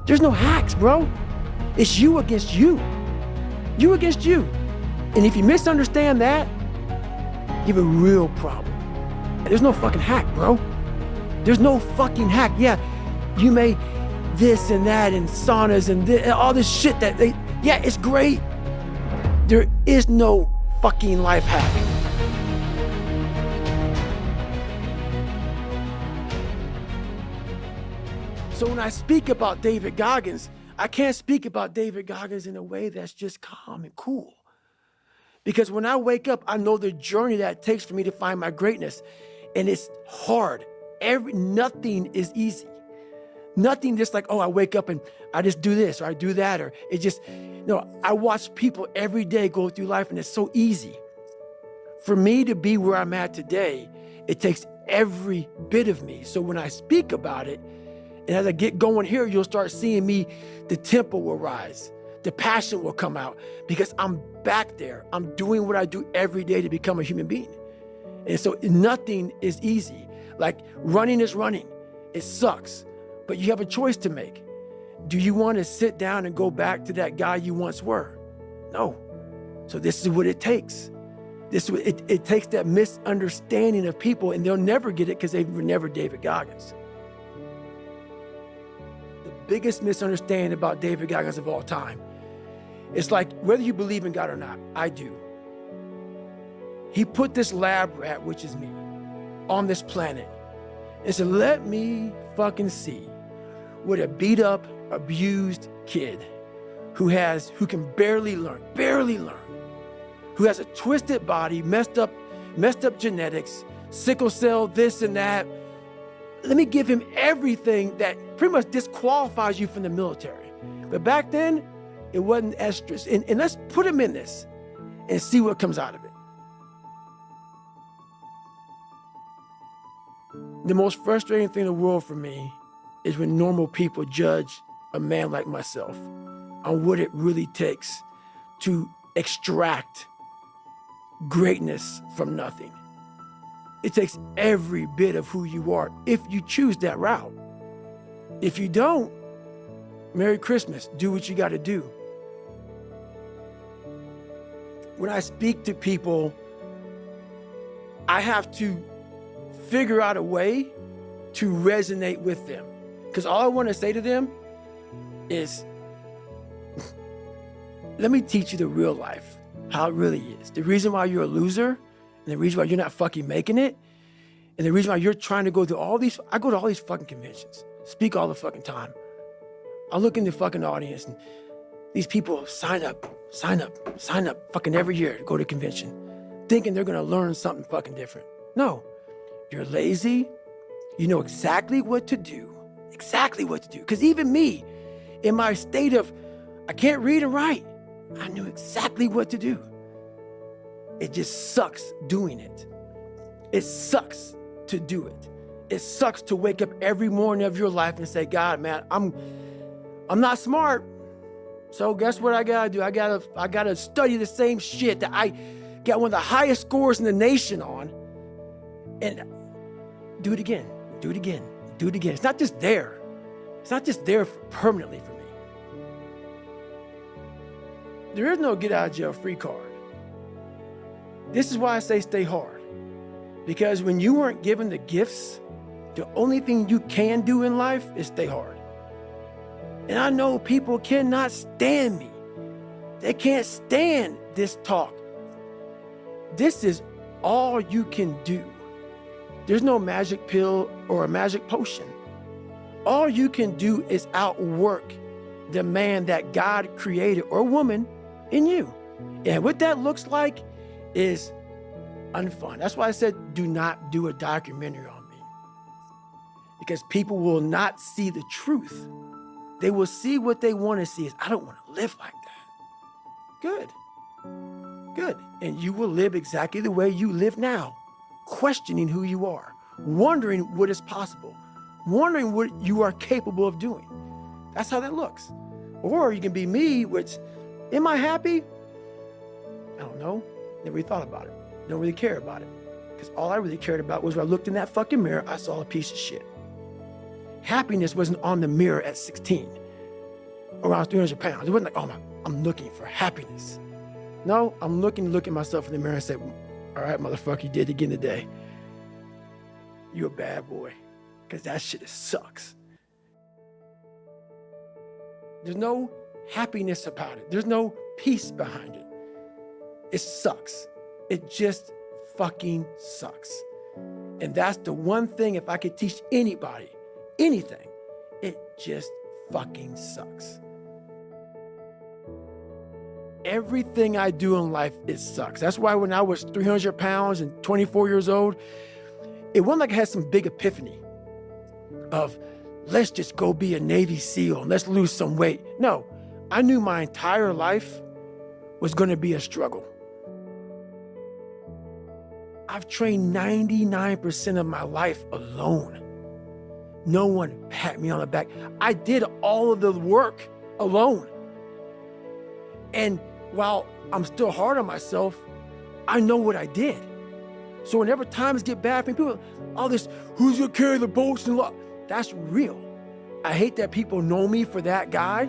There's no hacks, bro. It's you against you. You against you. And if you misunderstand that, you have a real problem. And there's no fucking hack, bro. There's no fucking hack. Yeah, you may this and that and saunas and all this shit yeah, it's great. There is no fucking life hack. So when I speak about David Goggins, I can't speak about David Goggins in a way that's just calm and cool. Because when I wake up, I know the journey that it takes for me to find my greatness. And it's hard. Nothing is easy. Nothing just like, oh, I wake up and I just do this or I do that, or it just, no, I watch people every day go through life and it's so easy. For me to be where I'm at today, it takes every bit of me. So when I speak about it, and as I get going here, you'll start seeing me, the tempo will rise, the passion will come out because I'm back there. I'm doing what I do every day to become a human being. And so nothing is easy. Like running is running. It sucks, but you have a choice to make. Do you want to sit down and go back to that guy you once were? No. So this is what it takes. It takes that misunderstanding of people, and they'll never get it because they were never David Goggins. The biggest misunderstanding about David Goggins of all time, it's like whether you believe in God or not, I do. He put this lab rat, which is me, on this planet and said, let me fucking see what a beat up, abused kid who can barely learn, who has a twisted body, messed up genetics, sickle cell, this and that. Let me give him everything that pretty much disqualifies you from the military. But back then, it wasn't as strict. And let's put him in this and see what comes out of it. The most frustrating thing in the world for me is when normal people judge a man like myself on what it really takes to extract greatness from nothing. It takes every bit of who you are if you choose that route. If you don't, Merry Christmas, do what you got to do. When I speak to people, I have to figure out a way to resonate with them. Because all I want to say to them is, let me teach you the real life, how it really is. The reason why you're a loser, and the reason why you're not fucking making it, and the reason why you're trying to go to I go to all these fucking conventions, speak all the fucking time. I look in the fucking audience and these people sign up fucking every year to go to convention, thinking they're gonna learn something fucking different. No, you're lazy. You know exactly what to do. Because even me, in my state of, I can't read and write, I knew exactly what to do. It just sucks doing it. It sucks to do it. It sucks to wake up every morning of your life and say, God, man, I'm not smart. So guess what I gotta do? I gotta study the same shit that I got one of the highest scores in the nation on, and do it again. It's not just there. It's not just there permanently for me. There is no get out of jail free card. This is why I say stay hard. Because when you weren't given the gifts, the only thing you can do in life is stay hard. And I know people cannot stand me. They can't stand this talk. This is all you can do. There's no magic pill or a magic potion. All you can do is outwork the man that God created, or woman, in you. And what that looks like is unfun. That's why I said, do not do a documentary on me. Because people will not see the truth. They will see what they want to see is, I don't want to live like that. Good. And you will live exactly the way you live now, questioning who you are, wondering what is possible, wondering what you are capable of doing. That's how that looks. Or you can be me, which, am I happy? I don't know. Never really thought about it. Don't really care about it. Because all I really cared about was when I looked in that fucking mirror, I saw a piece of shit. Happiness wasn't on the mirror at 16. around 300 pounds. It wasn't like, I'm looking for happiness. No, I'm looking to look at myself in the mirror and say, all right, motherfucker, you did it again today. You're a bad boy, because that shit sucks. There's no happiness about it. There's no peace behind it. It sucks. It just fucking sucks. And that's the one thing, if I could teach anybody anything, it just fucking sucks. Everything I do in life, it sucks. That's why when I was 300 pounds and 24 years old, it wasn't like I had some big epiphany of, let's just go be a Navy SEAL and let's lose some weight. No, I knew my entire life was going to be a struggle. I've trained 99% of my life alone. No one pat me on the back. I did all of the work alone. And while I'm still hard on myself, I know what I did. So whenever times get bad for me, people, all this, who's gonna carry the boats and that's real. I hate that people know me for that guy,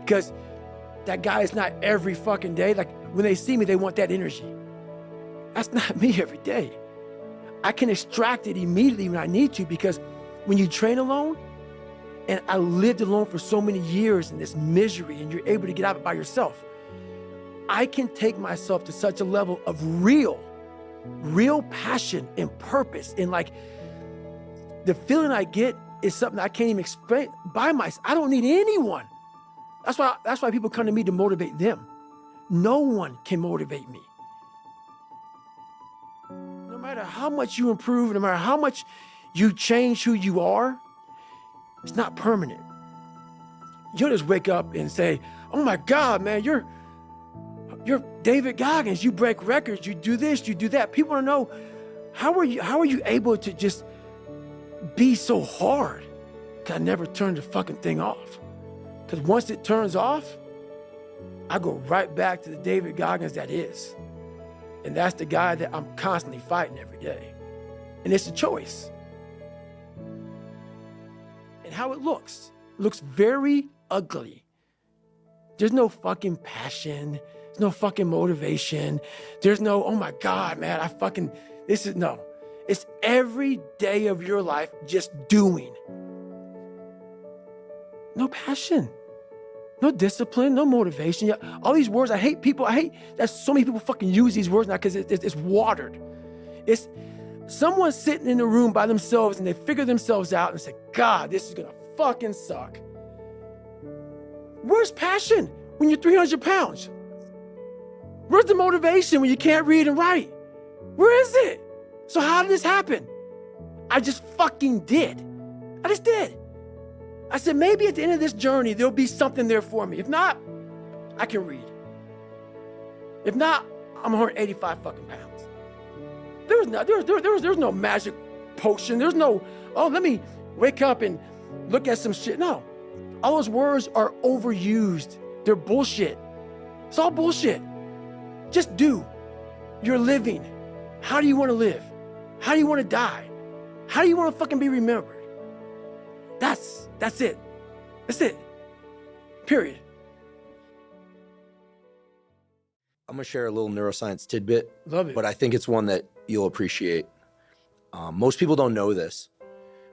because that guy is not every fucking day. Like when they see me, they want that energy. That's not me every day. I can extract it immediately when I need to, because when you train alone, and I lived alone for so many years in this misery, and you're able to get out of it by yourself, I can take myself to such a level of real passion and purpose. And like the feeling I get is something I can't even explain by myself. I don't need anyone. That's why people come to me to motivate them. No one can motivate me. No matter how much you improve, no matter how much you change who you are, it's not permanent. You don't just wake up and say, oh my God, man, you're David Goggins, you break records, you do this, you do that. People want to know, how are you able to just be so hard? Because I never turned the fucking thing off. Because once it turns off, I go right back to the David Goggins that is. And that's the guy that I'm constantly fighting every day. And it's a choice. And how it looks very ugly. There's no fucking passion. There's no fucking motivation. There's no, oh my God, man, no. It's every day of your life just doing. No passion, no discipline, no motivation. Yeah, all these words, I hate that so many people fucking use these words now, because it's watered. It's someone sitting in a room by themselves and they figure themselves out and say, God, this is gonna fucking suck. Where's passion when you're 300 pounds? Where's the motivation when you can't read and write? Where is it? So how did this happen? I just fucking did. I just did. I said, maybe at the end of this journey, there'll be something there for me. If not, I can read. If not, I'm 185 fucking pounds. There's no magic potion. There's no, let me wake up and look at some shit. No, all those words are overused. They're bullshit. It's all bullshit. Just do. You're living. How do you want to live? How do you want to die? How do you want to fucking be remembered? That's it. That's it. Period. I'm going to share a little neuroscience tidbit. Love it. But I think it's one that you'll appreciate. Most people don't know this,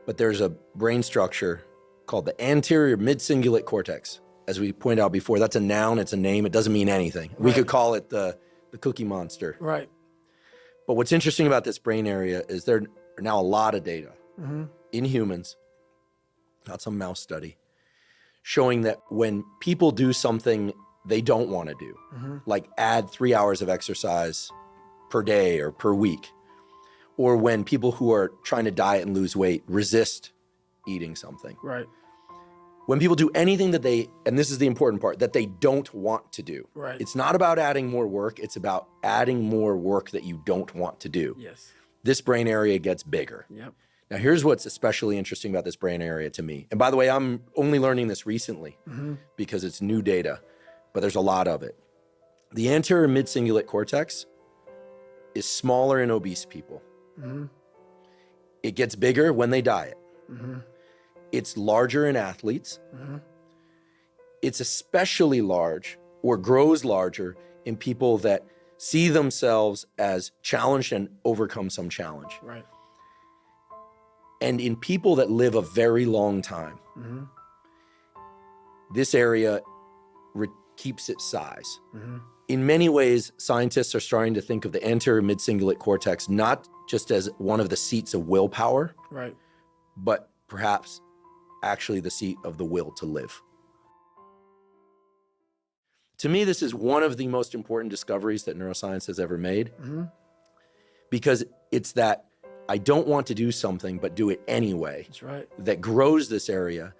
but there's a brain structure called the anterior mid-cingulate cortex. As we pointed out before, that's a noun, it's a name, it doesn't mean anything. Right. We could call it the Cookie Monster. Right. But what's interesting about this brain area is there are now a lot of data in humans, not some mouse study, showing that when people do something they don't want to do, like add 3 hours of exercise per day or per week, or when people who are trying to diet and lose weight resist eating something. Right. When people do anything that and this is the important part, that they don't want to do. Right. It's not about adding more work, it's about adding more work that you don't want to do. Yes. This brain area gets bigger. Yep. Now, here's what's especially interesting about this brain area to me. And by the way, I'm only learning this recently because it's new data, but there's a lot of it. The anterior mid-cingulate cortex is smaller in obese people. It gets bigger when they diet. It's larger in athletes. it's especially large or grows larger in people that see themselves as challenged and overcome some challenge. Right. And in people that live a very long time, this area keeps its size. In many ways, scientists are starting to think of the anterior mid-cingulate cortex not just as one of the seats of willpower, Right. but perhaps actually the seat of the will to live. To me, this is one of the most important discoveries that neuroscience has ever made, because it's that I don't want to do something, but do it anyway. That's right. That grows this area.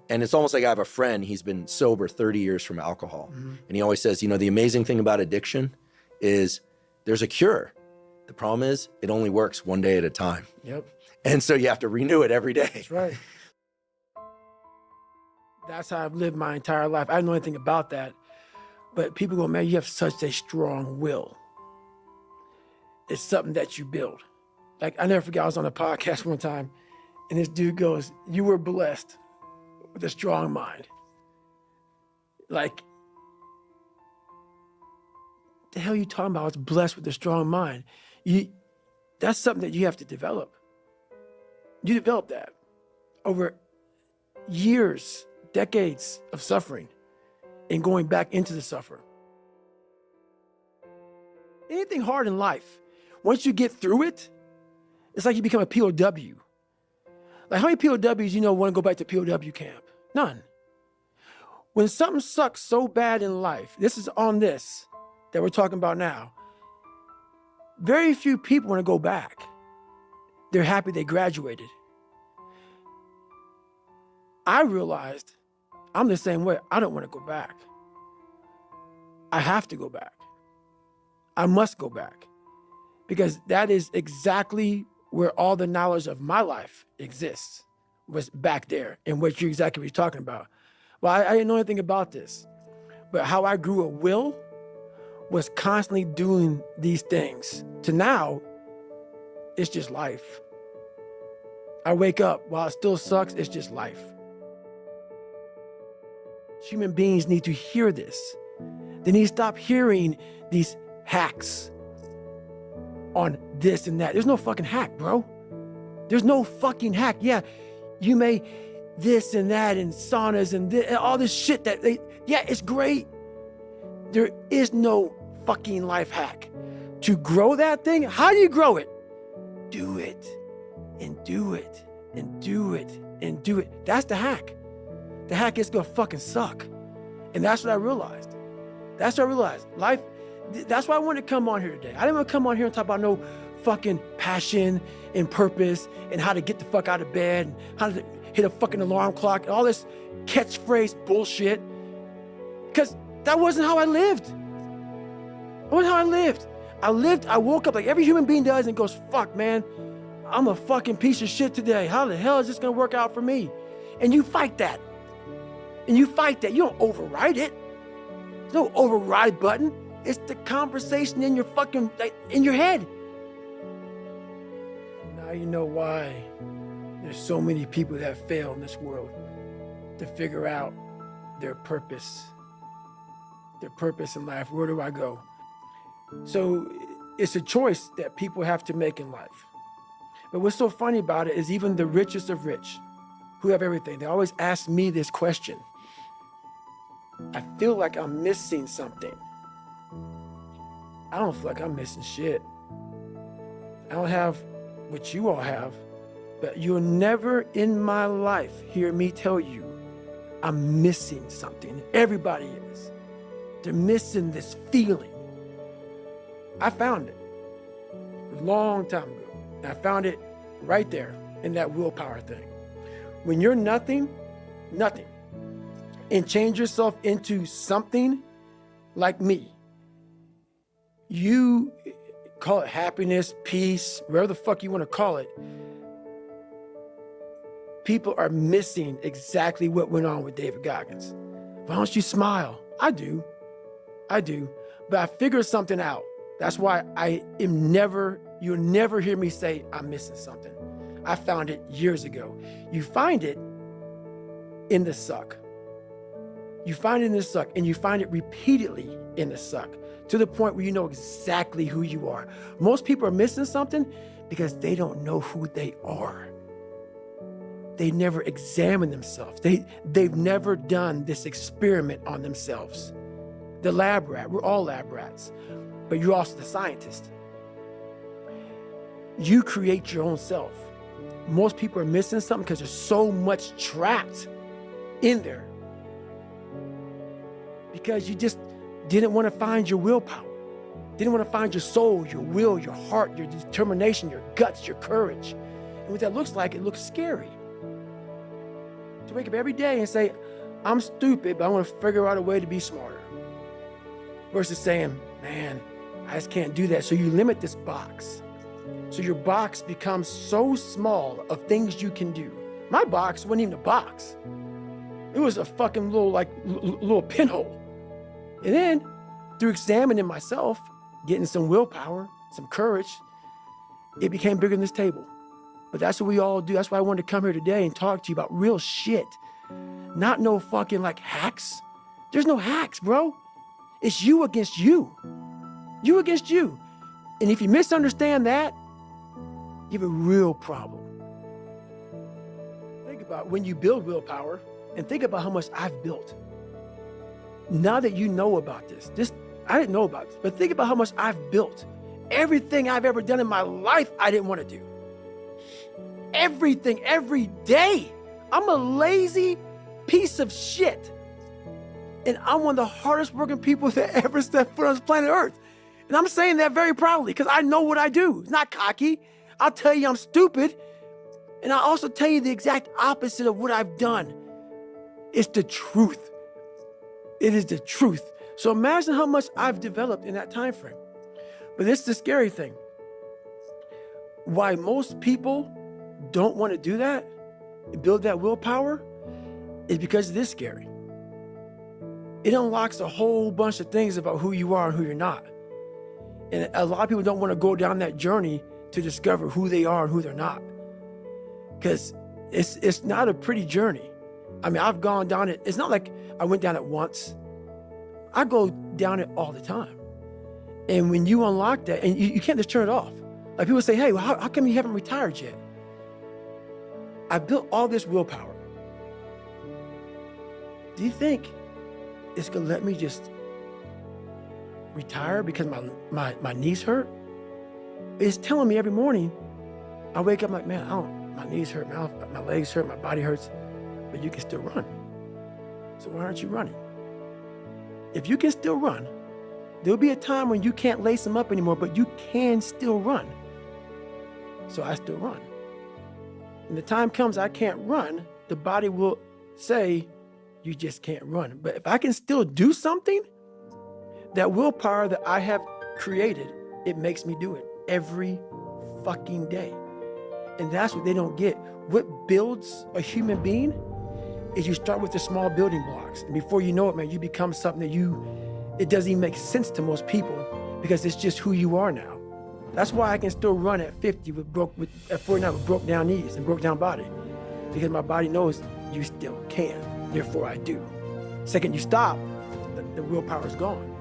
And it's almost like I have a friend, he's been sober 30 years from alcohol. And he always says, you know, the amazing thing about addiction is there's a cure. The problem is it only works one day at a time. Yep. And so you have to renew it every day. That's right. That's how I've lived my entire life. I don't know anything about that. But people go, man, you have such a strong will. It's something that you build. Like, I never forget, I was on a podcast one time, and this dude goes, you were blessed with a strong mind. Like, the hell are you talking about? I was blessed with a strong mind. That's something that you have to develop. You develop that over years, decades of suffering and going back into the suffer. Anything hard in life, once you get through it, it's like you become a POW. Like, how many POWs you know want to go back to POW camp? None. When something sucks so bad in life, this is on this that we're talking about now, very few people want to go back. They're happy they graduated. I realized I'm the same way. I don't want to go back. I have to go back. I must go back, because that is exactly where all the knowledge of my life exists, was back there, and what you're talking about. Well, I didn't know anything about this, but how I grew a will was constantly doing these things to now, it's just life. I wake up, while it still sucks, it's just life. Human beings need to hear this. They need to stop hearing these hacks on this and that. There's no fucking hack, bro. There's no fucking hack. Yeah, you may this and that and saunas and all this shit yeah, it's great. There is no fucking life hack. To grow that thing, how do you grow it? Do it and do it and do it and do it. That's the hack. The hack is gonna fucking suck. And that's what I realized. That's what I realized. Life, that's why I wanted to come on here today. I didn't want to come on here and talk about no fucking passion and purpose and how to get the fuck out of bed and how to hit a fucking alarm clock and all this catchphrase bullshit. Because that wasn't how I lived. That wasn't how I lived. I woke up like every human being does and goes, fuck, man, I'm a fucking piece of shit today. How the hell is this gonna work out for me? And you fight that. And you fight that. You don't override it. There's no override button. It's the conversation in your fucking, in your head. Now you know why there's so many people that fail in this world to figure out their purpose in life. Where do I go? So it's a choice that people have to make in life. But what's so funny about it is even the richest of rich, who have everything, they always ask me this question. I feel like I'm missing something. I don't feel like I'm missing shit. I don't have what you all have, but you'll never in my life hear me tell you I'm missing something. Everybody is. They're missing this feeling. I found it a long time ago. And I found it right there in that willpower thing. When you're nothing, and change yourself into something like me, you call it happiness, peace, whatever the fuck you want to call it. People are missing exactly what went on with David Goggins. Why don't you smile? I do. But I figured something out. That's why you'll never hear me say I'm missing something. I found it years ago. You find it in the suck. You find it in the suck, and you find it repeatedly in the suck, to the point where you know exactly who you are. Most people are missing something because they don't know who they are. They never examine themselves. They've never done this experiment on themselves. The lab rat, we're all lab rats, but you're also the scientist. You create your own self. Most people are missing something because there's so much trapped in there. Because you just didn't want to find your willpower. Didn't want to find your soul, your will, your heart, your determination, your guts, your courage. And what that looks like, it looks scary. To wake up every day and say, I'm stupid, but I want to figure out a way to be smarter. Versus saying, man, I just can't do that. So you limit this box. So your box becomes so small of things you can do. My box wasn't even a box. It was a fucking little pinhole. And then through examining myself, getting some willpower, some courage, it became bigger than this table. But that's what we all do. That's why I wanted to come here today and talk to you about real shit. Not no fucking like hacks. There's no hacks, bro. It's you against you. You against you. And if you misunderstand that, you have a real problem. Think about when you build willpower, and think about how much I've built. Now that you know about this, I didn't know about this, but think about how much I've built. Everything I've ever done in my life, I didn't want to do. Everything, every day. I'm a lazy piece of shit. And I'm one of the hardest working people that ever stepped foot on this planet Earth. And I'm saying that very proudly because I know what I do. It's not cocky. I'll tell you I'm stupid. And I'll also tell you the exact opposite of what I've done. It's the truth. It is the truth. So imagine how much I've developed in that time frame. But this is the scary thing. Why most people don't want to do that, build that willpower, is because it is scary. It unlocks a whole bunch of things about who you are and who you're not. And a lot of people don't want to go down that journey to discover who they are and who they're not. Because it's not a pretty journey. I mean, I've gone down it. It's not like I went down it once. I go down it all the time. And when you unlock that, and you can't just turn it off. Like people say, hey, well, how come you haven't retired yet? I built all this willpower. Do you think it's gonna let me just retire because my knees hurt? It's telling me every morning, I wake up like, man, my knees hurt, my legs hurt, my body hurts, but you can still run. So why aren't you running? If you can still run, there'll be a time when you can't lace them up anymore, but you can still run. So I still run. When the time comes I can't run, the body will say, you just can't run. But if I can still do something, that willpower that I have created, it makes me do it every fucking day. And that's what they don't get. What builds a human being is you start with the small building blocks. And before you know it, man, you become something that it doesn't even make sense to most people because it's just who you are now. That's why I can still run at 50 at 49 with broke down knees and broke down body. Because my body knows you still can, therefore I do. Second you stop, the willpower is gone.